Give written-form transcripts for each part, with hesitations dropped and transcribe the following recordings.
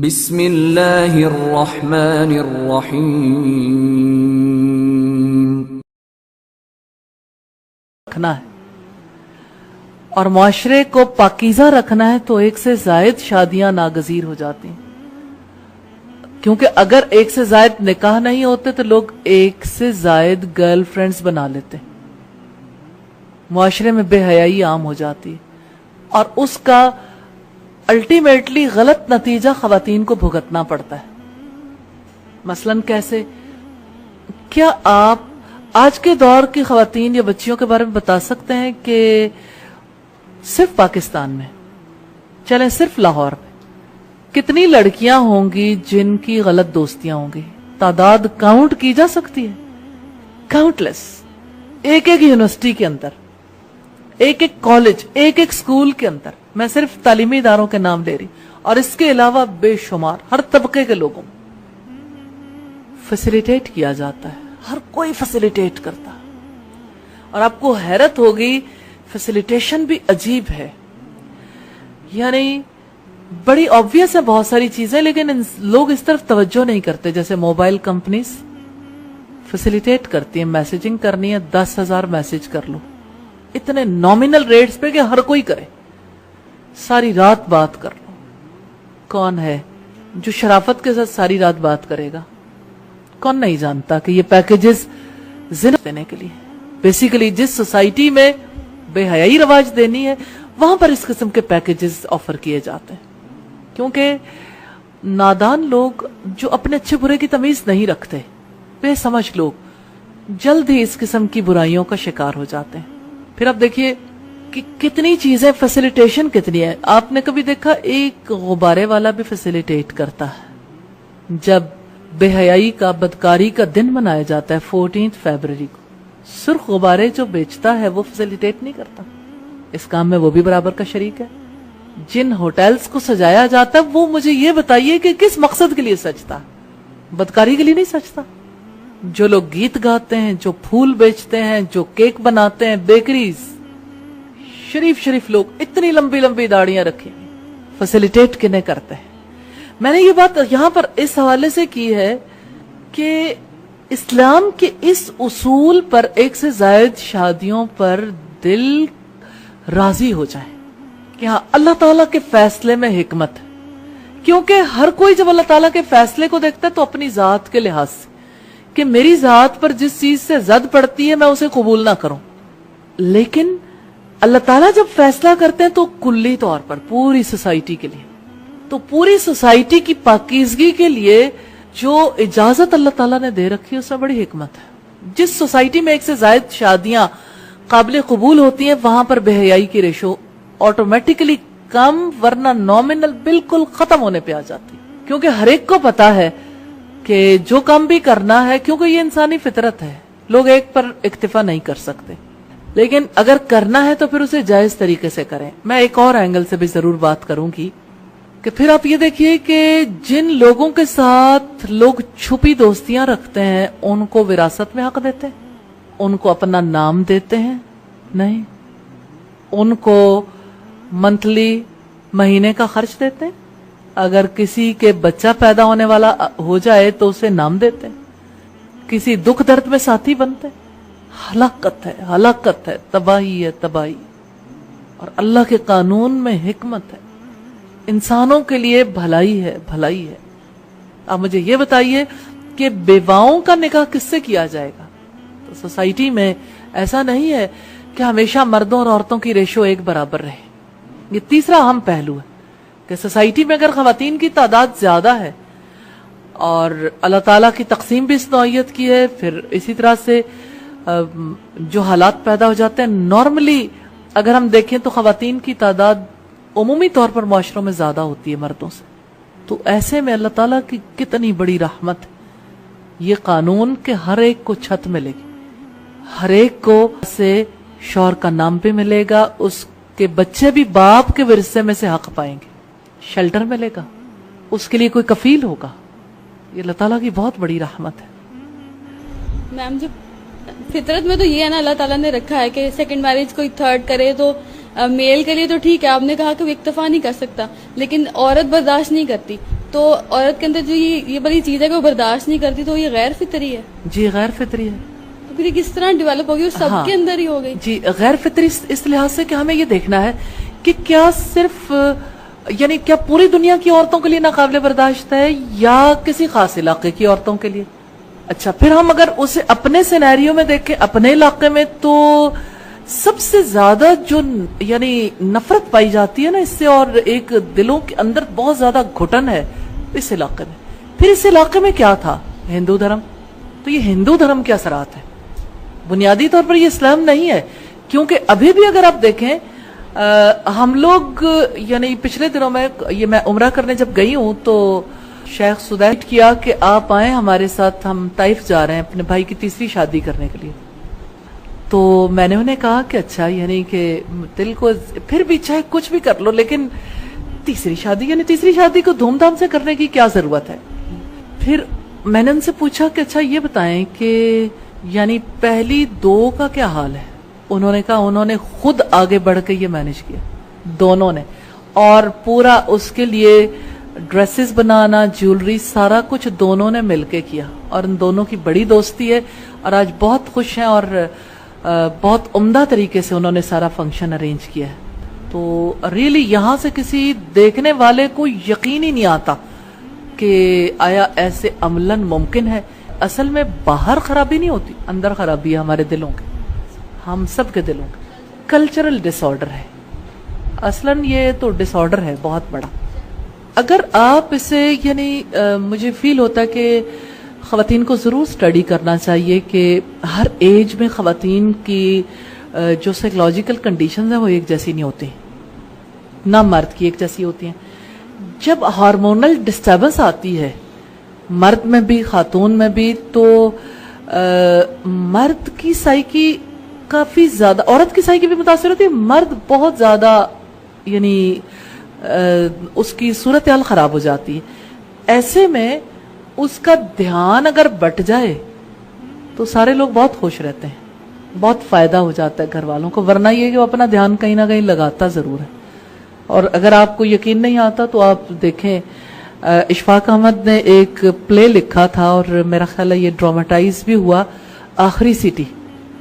بسم اللہ الرحمن الرحیم. رکھنا ہے اور معاشرے کو پاکیزہ رکھنا ہے تو ایک سے زائد شادیاں ناگزیر ہو جاتی ہیں، کیونکہ اگر ایک سے زائد نکاح نہیں ہوتے تو لوگ ایک سے زائد گرل فرینڈز بنا لیتے ہیں، معاشرے میں بے حیائی عام ہو جاتی ہے اور اس کا الٹیمیٹلی غلط نتیجہ خواتین کو بھگتنا پڑتا ہے. مثلاً کیسے؟ کیا آپ آج کے دور کی خواتین یا بچیوں کے بارے میں بتا سکتے ہیں کہ صرف پاکستان میں، چلیں صرف لاہور میں، کتنی لڑکیاں ہوں گی جن کی غلط دوستیاں ہوں گی؟ تعداد کاؤنٹ کی جا سکتی ہے، کاؤنٹلیس. ایک ایک یونیورسٹی کے اندر، ایک ایک کالج، ایک ایک سکول کے اندر، میں صرف تعلیمی اداروں کے نام لے رہی، اور اس کے علاوہ بے شمار ہر طبقے کے لوگوں فیسیلیٹیٹ کیا جاتا ہے، ہر کوئی فیسیلیٹیٹ کرتا. اور آپ کو حیرت ہوگی فیسیلیٹیشن بھی عجیب ہے، یعنی بڑی آبویس ہے بہت ساری چیزیں، لیکن لوگ اس طرف توجہ نہیں کرتے. جیسے موبائل کمپنیز فیسیلیٹیٹ کرتی ہیں، میسیجنگ کرنی ہے 10,000 میسج کر لو، اتنے نامنل ریٹس پہ کہ ہر کوئی کرے، ساری رات بات کر لو. کون ہے جو شرافت کے ساتھ ساری رات بات کرے گا؟ کون نہیں جانتا کہ یہ پیکیجز زنا دینے کے لیے. بیسیکلی جس سوسائٹی میں بے حیائی رواج دینی ہے وہاں پر اس قسم کے پیکیجز آفر کیے جاتے ہیں، کیونکہ نادان لوگ جو اپنے اچھے برے کی تمیز نہیں رکھتے، بے سمجھ لوگ جلد ہی اس قسم کی برائیوں کا شکار ہو جاتے ہیں. پھر اب دیکھیے کہ کتنی چیزیں فیسیلیٹیشن کتنی ہے. آپ نے کبھی دیکھا ایک غبارے والا بھی فیسیلیٹیٹ کرتا ہے؟ جب بے حیائی کا، بدکاری کا دن منایا جاتا ہے 14 فروری کو، سرخ غبارے جو بیچتا ہے وہ فیسیلیٹیٹ نہیں کرتا؟ اس کام میں وہ بھی برابر کا شریک ہے. جن ہوٹلز کو سجایا جاتا ہے وہ مجھے یہ بتائیے کہ کس مقصد کے لیے سجتا ہے؟ بدکاری کے لیے نہیں سجتا. جو لوگ گیت گاتے ہیں، جو پھول بیچتے ہیں، جو کیک بناتے ہیں، بیکریز، شریف لوگ اتنی لمبی لمبی داڑیاں رکھی، فیسیلیٹیٹ کنہیں کرتے ہیں؟ میں نے یہ بات یہاں پر اس حوالے سے کی ہے کہ اسلام کے اس اصول پر ایک سے زائد شادیوں پر دل راضی ہو جائے کہ ہاں اللہ تعالیٰ کے فیصلے میں حکمت ہے. کیونکہ ہر کوئی جب اللہ تعالیٰ کے فیصلے کو دیکھتا ہے تو اپنی ذات کے لحاظ سے کہ میری ذات پر جس چیز سے زد پڑتی ہے میں اسے قبول نہ کروں، لیکن اللہ تعالیٰ جب فیصلہ کرتے ہیں تو کلی طور پر پوری سوسائٹی کے لیے، تو پوری سوسائٹی کی پاکیزگی کے لیے جو اجازت اللہ تعالیٰ نے دے رکھی ہے اس میں بڑی حکمت ہے. جس سوسائٹی میں ایک سے زائد شادیاں قابل قبول ہوتی ہیں وہاں پر بے حیائی کی ریشو آٹومیٹکلی کم، ورنہ نومنل بالکل ختم ہونے پہ آ جاتی، کیونکہ ہر ایک کو پتا ہے کہ جو کام بھی کرنا ہے، کیونکہ یہ انسانی فطرت ہے، لوگ ایک پر اکتفا نہیں کر سکتے، لیکن اگر کرنا ہے تو پھر اسے جائز طریقے سے کریں. میں ایک اور اینگل سے بھی ضرور بات کروں گی کہ پھر آپ یہ دیکھیے کہ جن لوگوں کے ساتھ لوگ چھپی دوستیاں رکھتے ہیں ان کو وراثت میں حق دیتے ہیں، ان کو اپنا نام دیتے ہیں نہیں، ان کو منتھلی مہینے کا خرچ دیتے ہیں، اگر کسی کے بچہ پیدا ہونے والا ہو جائے تو اسے نام دیتے ہیں، کسی دکھ درد میں ساتھی بنتے ہیں. ہلاکت ہے، تباہی ہے، تباہی. اور اللہ کے قانون میں حکمت ہے، انسانوں کے لیے بھلائی ہے. آپ مجھے یہ بتائیے کہ بیواؤں کا نکاح کس سے کیا جائے گا؟ تو سوسائٹی میں ایسا نہیں ہے کہ ہمیشہ مردوں اور عورتوں کی ریشو ایک برابر رہے. یہ تیسرا اہم پہلو ہے کہ سوسائٹی میں اگر خواتین کی تعداد زیادہ ہے اور اللہ تعالیٰ کی تقسیم بھی اس نوعیت کی ہے، پھر اسی طرح سے جو حالات پیدا ہو جاتے ہیں، نارملی اگر ہم دیکھیں تو خواتین کی تعداد عمومی طور پر معاشروں میں زیادہ ہوتی ہے مردوں سے، تو ایسے میں اللہ تعالیٰ کی کتنی بڑی رحمت ہے. یہ قانون کہ ہر ایک کو چھت ملے گی، ہر ایک کو سے شوہر کا نام بھی ملے گا، اس کے بچے بھی باپ کے ورثے میں سے حق پائیں گے، شیلٹر ملے گا، اس کے لیے کوئی کفیل ہوگا. یہ اللہ تعالیٰ کی بہت بڑی رحمت ہے. میم جب فطرت میں تو یہ ہے نا، اللہ تعالیٰ نے رکھا ہے کہ سیکنڈ میرج کوئی تھرڈ کرے تو میل کے لیے تو ٹھیک ہے، آپ نے کہا کہ وہ اکتفا نہیں کر سکتا، لیکن عورت برداشت نہیں کرتی. تو عورت کے اندر جو یہ بڑی چیز ہے کہ وہ برداشت نہیں کرتی، تو یہ غیر فطری ہے. جی غیر فطری ہے. تو پھر یہ کس طرح ڈیولپ ہوگی اور سب کے اندر ہی ہو گئی؟ جی غیر فطری اس لحاظ سے کہ ہمیں یہ دیکھنا ہے کہ کیا صرف یعنی کیا پوری دنیا کی عورتوں کے لیے ناقابل برداشت ہے یا کسی خاص علاقے کی عورتوں کے لیے. اچھا پھر ہم اگر اسے اپنے سینیریو میں دیکھیں اپنے علاقے میں، تو سب سے زیادہ جو یعنی نفرت پائی جاتی ہے نا اس سے، اور ایک دلوں کے اندر بہت زیادہ گھٹن ہے اس علاقے میں. پھر اس علاقے میں کیا تھا؟ ہندو دھرم. تو یہ ہندو دھرم کے اثرات ہیں، بنیادی طور پر یہ اسلام نہیں ہے. کیونکہ ابھی بھی اگر آپ دیکھیں ہم لوگ یعنی پچھلے دنوں میں یہ میں عمرہ کرنے جب گئی ہوں تو شیخ سدیٹ کیا کہ آپ آئیں ہمارے ساتھ، ہم طائف جا رہے ہیں اپنے بھائی کی تیسری شادی کرنے کے لیے. تو میں نے انہیں کہا کہ اچھا یعنی کہ دل کو پھر بھی چاہے کچھ بھی کر لو لیکن تیسری شادی یعنی تیسری شادی کو دھوم دھام سے کرنے کی کیا ضرورت ہے. پھر میں نے ان سے پوچھا کہ اچھا یہ بتائیں کہ یعنی پہلی دو کا کیا حال ہے. انہوں نے کہا انہوں نے خود آگے بڑھ کے یہ مینج کیا دونوں نے، اور پورا اس کے لیے ڈریسز بنانا، جیولری، سارا کچھ دونوں نے مل کے کیا. اور ان دونوں کی بڑی دوستی ہے اور آج بہت خوش ہیں اور بہت عمدہ طریقے سے انہوں نے سارا فنکشن ارینج کیا ہے. تو ریلی یہاں سے کسی دیکھنے والے کو یقین ہی نہیں آتا کہ آیا ایسے عملاً ممکن ہے. اصل میں باہر خرابی نہیں ہوتی، اندر خرابی ہے ہمارے دلوں کے، ہم سب کے دلوں کے. کلچرل ڈس آرڈر ہے اصلاً، یہ تو ڈس آرڈر ہے بہت بڑا. اگر آپ اسے یعنی مجھے فیل ہوتا ہے کہ خواتین کو ضرور سٹڈی کرنا چاہیے کہ ہر ایج میں خواتین کی جو سائیکولوجیکل کنڈیشنز ہیں وہ ایک جیسی نہیں ہوتی، نہ مرد کی ایک جیسی ہوتی ہیں. جب ہارمونل ڈسٹربنس آتی ہے مرد میں بھی خاتون میں بھی، تو مرد کی سائیکی کافی زیادہ، عورت کی سائیکی بھی متاثر ہوتی ہے، مرد بہت زیادہ یعنی اس کی صورتحال خراب ہو جاتی ہے. ایسے میں اس کا دھیان اگر بٹ جائے تو سارے لوگ بہت خوش رہتے ہیں، بہت فائدہ ہو جاتا ہے گھر والوں کو. ورنہ یہ کہ وہ اپنا دھیان کہیں نہ کہیں لگاتا ضرور ہے. اور اگر آپ کو یقین نہیں آتا تو آپ دیکھیں اشفاق احمد نے ایک پلے لکھا تھا اور میرا خیال ہے یہ ڈراماٹائز بھی ہوا، آخری سٹی.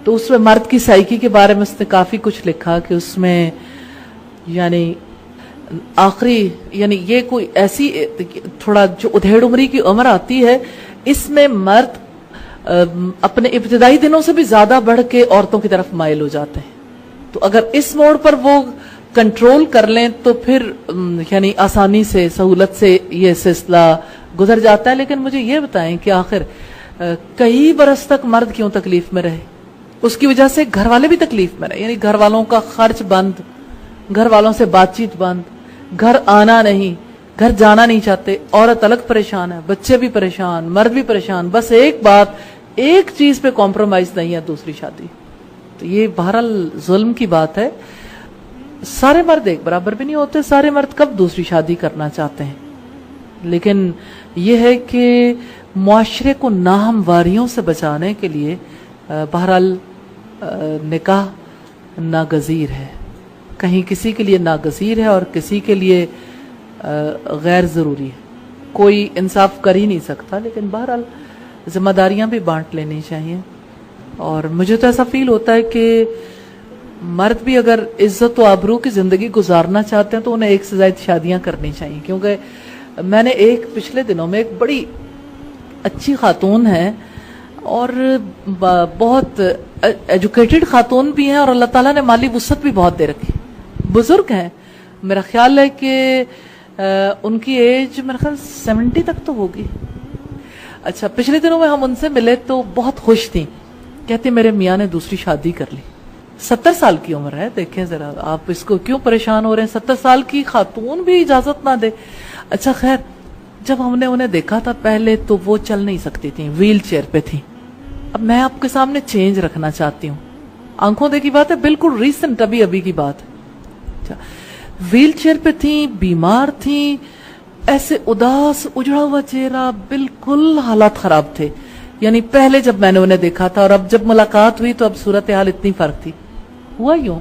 تو اس میں مرد کی سائیکی کے بارے میں اس نے کافی کچھ لکھا کہ اس میں یعنی آخری یعنی یہ کوئی ایسی تھوڑا جو ادھیڑ عمری کی عمر آتی ہے، اس میں مرد اپنے ابتدائی دنوں سے بھی زیادہ بڑھ کے عورتوں کی طرف مائل ہو جاتے ہیں. تو اگر اس موڑ پر وہ کنٹرول کر لیں تو پھر یعنی آسانی سے سہولت سے یہ سلسلہ گزر جاتا ہے. لیکن مجھے یہ بتائیں کہ آخر کئی برس تک مرد کیوں تکلیف میں رہے؟ اس کی وجہ سے گھر والے بھی تکلیف میں رہے، یعنی گھر والوں کا خرچ بند، گھر والوں سے بات چیت بند، گھر آنا نہیں، گھر جانا نہیں چاہتے، عورت الگ پریشان ہے، بچے بھی پریشان، مرد بھی پریشان. بس ایک بات، ایک چیز پہ کمپرومائز نہیں ہے، دوسری شادی. تو یہ بہرحال ظلم کی بات ہے. سارے مرد ایک برابر بھی نہیں ہوتے، سارے مرد کب دوسری شادی کرنا چاہتے ہیں. لیکن یہ ہے کہ معاشرے کو ناہمواریوں سے بچانے کے لیے بہرحال نکاح ناگزیر ہے، کہیں کسی کے لیے ناگزیر ہے اور کسی کے لیے غیر ضروری ہے. کوئی انصاف کر ہی نہیں سکتا. لیکن بہرحال ذمہ داریاں بھی بانٹ لینی چاہیے. اور مجھے تو ایسا فیل ہوتا ہے کہ مرد بھی اگر عزت و آبرو کی زندگی گزارنا چاہتے ہیں تو انہیں ایک سے زائد شادیاں کرنی چاہیے. کیونکہ میں نے ایک پچھلے دنوں میں ایک بڑی اچھی خاتون ہے اور بہت ایجوکیٹڈ خاتون بھی ہیں اور اللہ تعالیٰ نے مالی وسعت بھی بہت دے رکھی، بزرگ ہیں. میرا خیال ہے کہ ان کی ایج میرا خیال 70 تک تو ہوگی. اچھا پچھلے دنوں میں ہم ان سے ملے تو بہت خوش تھیں، کہتے میرے میاں نے دوسری شادی کر لی. 70 سال کی عمر ہے، دیکھیں ذرا آپ اس کو کیوں پریشان ہو رہے ہیں؟ 70 سال کی خاتون بھی اجازت نہ دے. اچھا خیر، جب ہم نے انہیں دیکھا تھا پہلے تو وہ چل نہیں سکتی تھیں، ویل چیئر پہ تھیں. اب میں آپ کے سامنے چینج رکھنا چاہتی ہوں، آنکھوں دیکھی بات ہے، بالکل ریسنٹ ابھی کی بات ہے. اچھا ویل چیئر پہ تھیں، بیمار تھیں، ایسے اداس، اجڑا ہوا چہرہ، بالکل حالات خراب تھے. یعنی پہلے جب میں نے انہیں دیکھا تھا اور اب جب ملاقات ہوئی تو اب صورتحال اتنی فرق تھی. ہوا یوں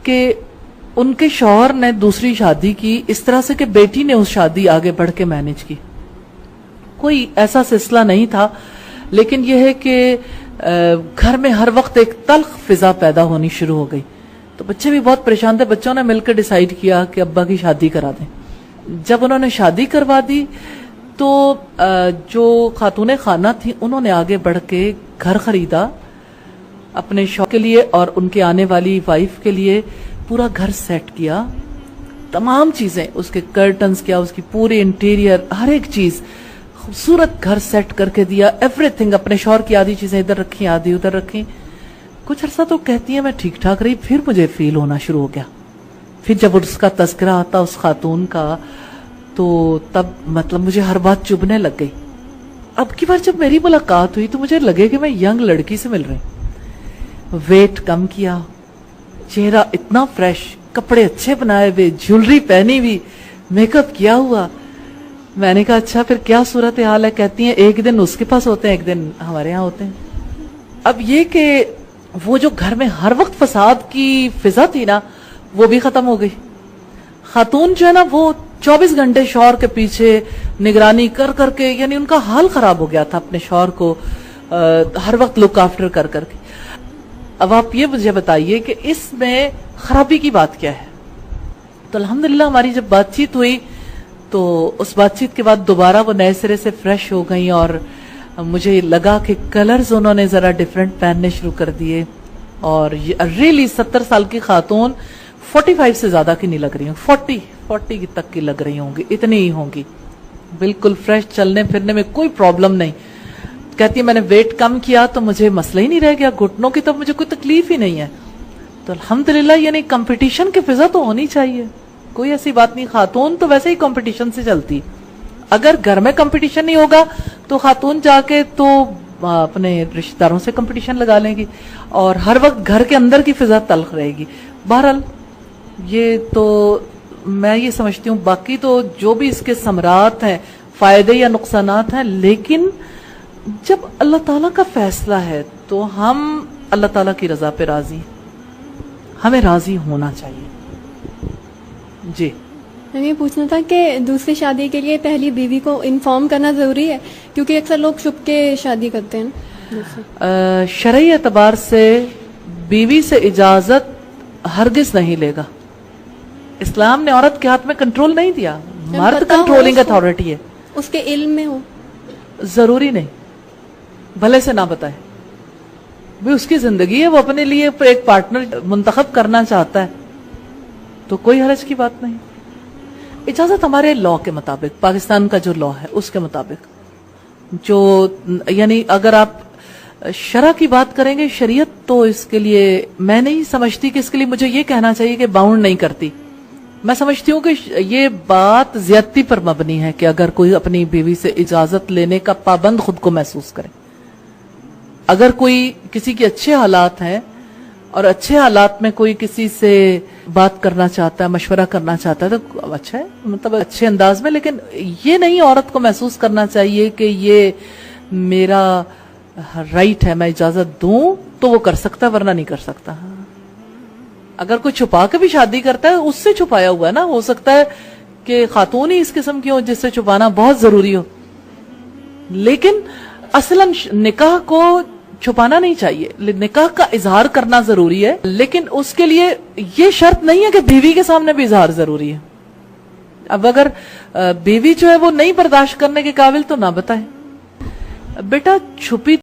کہ ان کے شوہر نے دوسری شادی کی اس طرح سے کہ بیٹی نے اس شادی آگے بڑھ کے مینج کی. کوئی ایسا سلسلہ نہیں تھا, لیکن یہ ہے کہ گھر میں ہر وقت ایک تلخ فضا پیدا ہونی شروع ہو گئی. تو بچے بھی بہت پریشان تھے. بچوں نے مل کے ڈیسائیڈ کیا کہ ابا کی شادی کرا دیں. جب انہوں نے شادی کروا دی تو جو خاتون خانہ تھی انہوں نے آگے بڑھ کے گھر خریدا اپنے شوہر کے لیے اور ان کے آنے والی وائف کے لیے. پورا گھر سیٹ کیا, تمام چیزیں, اس کے کرٹنز کیا, اس کی پوری انٹیریئر, ہر ایک چیز خوبصورت گھر سیٹ کر کے دیا. Every thing. اپنے شوہر کی آدھی چیزیں ادھر رکھی, آدھی ادھر رکھی. کچھ عرصہ تو کہتی ہیں میں ٹھیک ٹھاک رہی, پھر مجھے فیل ہونا شروع ہو گیا. پھر جب اس کا تذکرہ آتا اس خاتون کا تو تب مطلب مجھے ہر بات چبھنے لگ گئی. اب کی بار جب میری ملاقات ہوئی تو مجھے لگے کہ میں ینگ لڑکی سے مل رہی. ویٹ کم کیا, چہرہ اتنا فریش, کپڑے اچھے بنائے ہوئے, جیولری پہنی ہوئی, میک اپ کیا ہوا. میں نے کہا اچھا پھر کیا صورتحال ہے؟ کہتی ہیں ایک دن اس کے پاس ہوتے ہیں, ایک دن ہمارے ہاں ہوتے ہیں. اب یہ کہ وہ جو گھر میں ہر وقت فساد کی فضا تھی نا وہ بھی ختم ہو گئی. خاتون جو ہے نا وہ 24 گھنٹے شوہر کے پیچھے نگرانی کر کر کے, یعنی ان کا حال خراب ہو گیا تھا اپنے شوہر کو ہر وقت لک آفٹر کر کر کے. اب آپ یہ مجھے بتائیے کہ اس میں خرابی کی بات کیا ہے؟ تو الحمدللہ ہماری جب بات چیت ہوئی تو اس بات چیت کے بعد دوبارہ وہ نئے سرے سے فریش ہو گئی اور مجھے لگا کہ کلرز انہوں نے ذرا ڈیفرنٹ پہننے شروع کر دیے. اور ریلی 70 سال کی خاتون 45 سے زیادہ کی نہیں لگ رہی ہوں, 40 تک کی لگ رہی ہوں گی, اتنی ہی ہوں گی. بالکل فریش, چلنے پھرنے میں کوئی پرابلم نہیں. کہتی ہے میں نے ویٹ کم کیا تو مجھے مسئلہ ہی نہیں رہ گیا, گھٹنوں کی تو مجھے کوئی تکلیف ہی نہیں ہے. تو الحمدللہ یعنی کمپٹیشن کی فضا تو ہونی چاہیے, کوئی ایسی بات نہیں. خاتون تو ویسے ہی کمپٹیشن سے چلتی. اگر گھر میں کمپٹیشن نہیں ہوگا تو خاتون جا کے تو اپنے رشتہ داروں سے کمپٹیشن لگا لیں گی اور ہر وقت گھر کے اندر کی فضا تلخ رہے گی. بہرحال یہ تو میں یہ سمجھتی ہوں, باقی تو جو بھی اس کے ثمرات ہیں, فائدے یا نقصانات ہیں, لیکن جب اللہ تعالیٰ کا فیصلہ ہے تو ہم اللہ تعالیٰ کی رضا پہ راضی, ہمیں راضی ہونا چاہیے. جی میں یہ پوچھنا تھا کہ دوسری شادی کے لیے پہلی بیوی کو انفارم کرنا ضروری ہے, کیونکہ اکثر لوگ چھپ کے شادی کرتے ہیں. شرعی اعتبار سے بیوی سے اجازت ہرگز نہیں لے گا. اسلام نے عورت کے ہاتھ میں کنٹرول نہیں دیا, مرد کنٹرولنگ اتھارٹی ہے. اس کے علم میں ہو ضروری نہیں, بھلے سے نہ بتائے, بھی اس کی زندگی ہے, وہ اپنے لیے ایک پارٹنر منتخب کرنا چاہتا ہے تو کوئی حرج کی بات نہیں. اجازت ہمارے لا کے مطابق, پاکستان کا جو لا ہے اس کے مطابق, جو یعنی اگر آپ شرع کی بات کریں گے, شریعت تو اس کے لیے میں نہیں سمجھتی کہ اس کے لیے مجھے یہ کہنا چاہیے کہ باؤنڈ نہیں کرتی. میں سمجھتی ہوں کہ یہ بات زیادتی پر مبنی ہے کہ اگر کوئی اپنی بیوی سے اجازت لینے کا پابند خود کو محسوس کرے. اگر کوئی کسی کے اچھے حالات ہیں اور اچھے حالات میں کوئی کسی سے بات کرنا چاہتا ہے, مشورہ کرنا چاہتا ہے تو اچھا ہے, مطلب اچھے انداز میں, لیکن یہ نہیں عورت کو محسوس کرنا چاہیے کہ یہ میرا رائٹ ہے, میں اجازت دوں تو وہ کر سکتا ہے ورنہ نہیں کر سکتا. اگر کوئی چھپا کے بھی شادی کرتا ہے اس سے چھپایا ہوا ہے نا, ہو سکتا ہے کہ خاتون ہی اس قسم کی ہو جس سے چھپانا بہت ضروری ہو, لیکن اصلاً نکاح کو چھپانا نہیں چاہیے, نکاح کا اظہار کرنا ضروری ہے, لیکن اس کے لیے یہ شرط نہیں ہے کہ بیوی کے سامنے بھی اظہار ضروری ہے. اب اگر بیوی جو ہے وہ نہیں برداشت کرنے کے قابل تو نہ بتائے. بیٹا چھپی